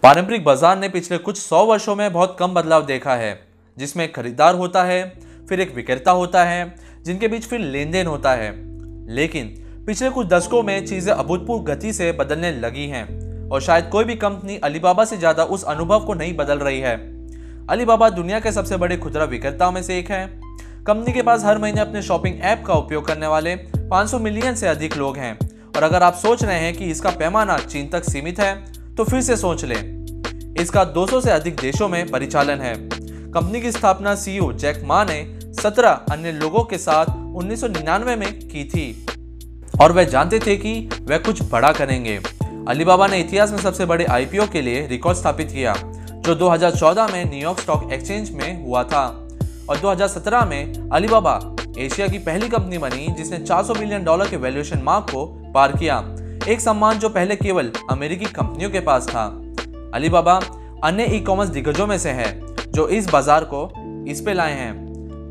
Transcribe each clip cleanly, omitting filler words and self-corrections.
पारंपरिक बाजार ने पिछले कुछ 100 वर्षों में बहुत कम बदलाव देखा है, जिसमें एक खरीदार होता है, फिर एक विक्रेता होता है, जिनके बीच फिर लेन देन होता है। लेकिन पिछले कुछ दशकों में चीजें अभूतपूर्व गति से बदलने लगी हैं और शायद कोई भी कंपनी अलीबाबा से ज्यादा उस अनुभव को नहीं बदल रही है। अलीबाबा दुनिया के सबसे बड़े खुदरा विक्रेताओं में से एक है। कंपनी के पास हर महीने अपने शॉपिंग ऐप का उपयोग करने वाले 500 मिलियन से अधिक लोग हैं। और अगर आप सोच रहे हैं कि इसका पैमाना चीन तक सीमित है, तो फिर से सोच लें। इसका 200 से अधिक देशों में परिचालन है। कंपनी की स्थापना सीईओ जैक मा ने 17 अन्य लोगों के साथ 1999 में की थी और वह जानते थे कि वह कुछ बड़ा करेंगे। अलीबाबा ने इतिहास में सबसे बड़े आईपीओ के लिए रिकॉर्ड स्थापित किया, जो 2014 में न्यूयॉर्क स्टॉक एक्सचेंज में हुआ था। और 2017 में अलीबाबा एशिया की पहली कंपनी बनी जिसने $400 बिलियन के वैल्यूएशन मार्क को पार किया, एक सम्मान जो पहले केवल अमेरिकी कंपनियों के पास था। अलीबाबा अन्य ई कॉमर्स दिग्गजों में से है जो इस बाजार को इस पे लाए हैं।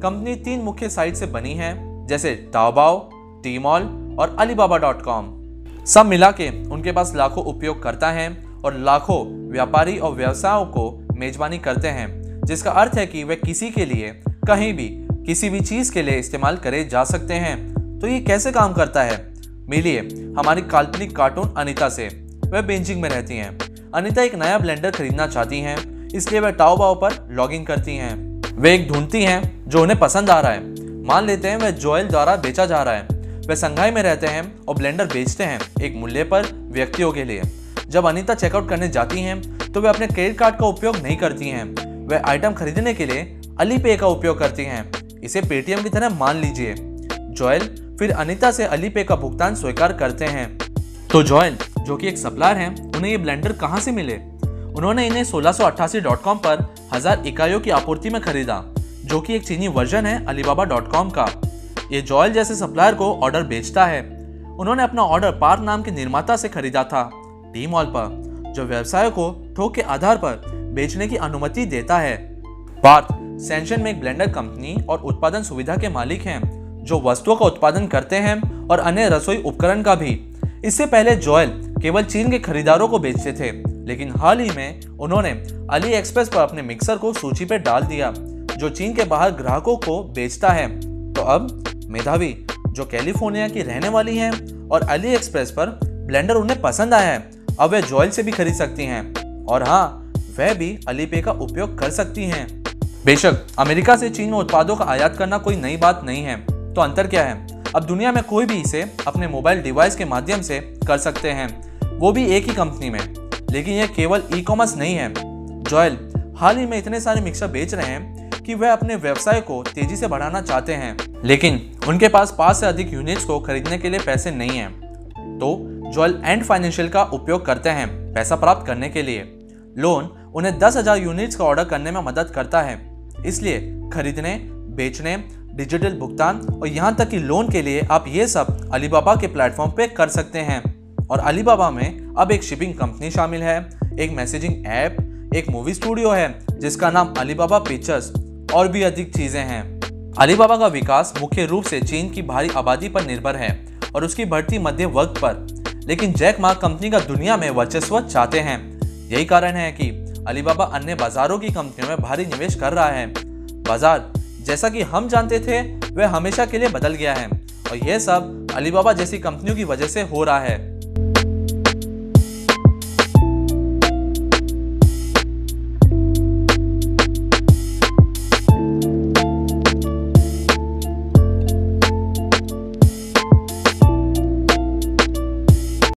कंपनी 3 मुख्य साइट से बनी है, जैसे ताओबाओ, टीमॉल और alibaba.com। सब मिला के उनके पास लाखों उपयोगकर्ता हैं और लाखों व्यापारी और व्यवसायों को मेजबानी करते हैं, जिसका अर्थ है कि वे किसी के लिए कहीं भी किसी भी चीज के लिए इस्तेमाल करे जा सकते हैं। तो ये कैसे काम करता है? मिलिए हमारी काल्पनिक कार्टून अनीता से। वह बेजिंग में रहती हैं। अनीता एक नया ब्लेंडर खरीदना चाहती हैं, इसलिए वह ताओबाओ पर लॉगिन करती हैं। वे एक ढूंढती हैं जो उन्हें पसंद आ रहा है। मान लेते हैं वह जोएल द्वारा बेचा जा रहा है। वे संघाई में रहते हैं और ब्लेंडर बेचते हैं एक मूल्य पर व्यक्तियों के लिए। जब अनीता चेकआउट करने जाती हैं तो वे अपने क्रेडिट कार्ड का उपयोग नहीं करती हैं। वे आइटम खरीदने के लिए अलीपे का उपयोग करती हैं। इसे पेटीएम की तरह मान लीजिए। जोएल फिर अनीता से अलीपे का भुगतान स्वीकार करते हैं। तो जोएल, जो कि एक सप्लायर हैं, उन्हें ये ब्लेंडर कहाँ से मिले? उन्होंने इन्हें 1688.com पर 1000 इकाइयों की आपूर्ति में खरीदा, जो कि एक चीनी वर्जन है alibaba.com का। ये जोएल जैसे सप्लायर को ऑर्डर बेचता है। उन्होंने अपना ऑर्डर पार्थ नाम के निर्माता से खरीदा था, टीमॉल पर, जो व्यवसाय को थोक के आधार पर बेचने की अनुमति देता है। पार्थ सेंशन में एक ब्लेंडर कंपनी और उत्पादन सुविधा के मालिक हैं, जो वस्तुओं का उत्पादन करते हैं और अन्य रसोई उपकरण का भी। इससे पहले जोएल केवल चीन के खरीदारों को बेचते थे, लेकिन हाल ही में उन्होंने अली एक्सप्रेस पर अपने मिक्सर को सूची पर डाल दिया, जो चीन के बाहर ग्राहकों को बेचता है। तो अब मेधावी, जो कैलिफोर्निया की रहने वाली हैं और अली एक्सप्रेस पर ब्लेंडर उन्हें पसंद आया है, अब वे जोएल से भी खरीद सकती हैं। और हाँ, वह भी अलीपे का उपयोग कर सकती हैं। बेशक अमेरिका से चीन में उत्पादों का आयात करना कोई नई बात नहीं है, तो अंतर क्या है? अब दुनिया में कोई भी इसे अपने मोबाइल डिवाइस के माध्यम से कर सकते हैं, वो भी एक ही कंपनी में। लेकिन यह केवल ई कॉमर्स नहीं है। जोएल हाल ही में इतने सारे मिक्सर बेच रहे हैं कि वह अपने व्यवसाय को तेजी से बढ़ाना चाहते हैं, लेकिन उनके पास 5 से अधिक यूनिट्स को खरीदने के लिए पैसे नहीं हैं। तो जोएल एंड फाइनेंशियल का उपयोग करते हैं पैसा प्राप्त करने के लिए। लोन उन्हें 10,000 यूनिट्स का ऑर्डर करने में मदद करता है, इसलिए खरीदने, बेचने, डिजिटल भुगतान और यहाँ तक कि लोन के लिए आप ये सब अलीबाबा के प्लेटफॉर्म पे कर सकते हैं। और अलीबाबा में अब एक शिपिंग कंपनी शामिल है, एक मैसेजिंग ऐप, एक मूवी स्टूडियो है जिसका नाम अलीबाबा पिक्चर्स, और भी अधिक चीजें हैं। अलीबाबा का विकास मुख्य रूप से चीन की भारी आबादी पर निर्भर है और उसकी बढ़ती मध्य वर्ग पर। लेकिन जैक मा कंपनी का दुनिया में वर्चस्व चाहते हैं। यही कारण है कि अलीबाबा अन्य बाजारों की कंपनियों में भारी निवेश कर रहा है। बाजार, जैसा कि हम जानते थे, वह हमेशा के लिए बदल गया है और यह सब अलीबाबा जैसी कंपनियों की वजह से हो रहा है।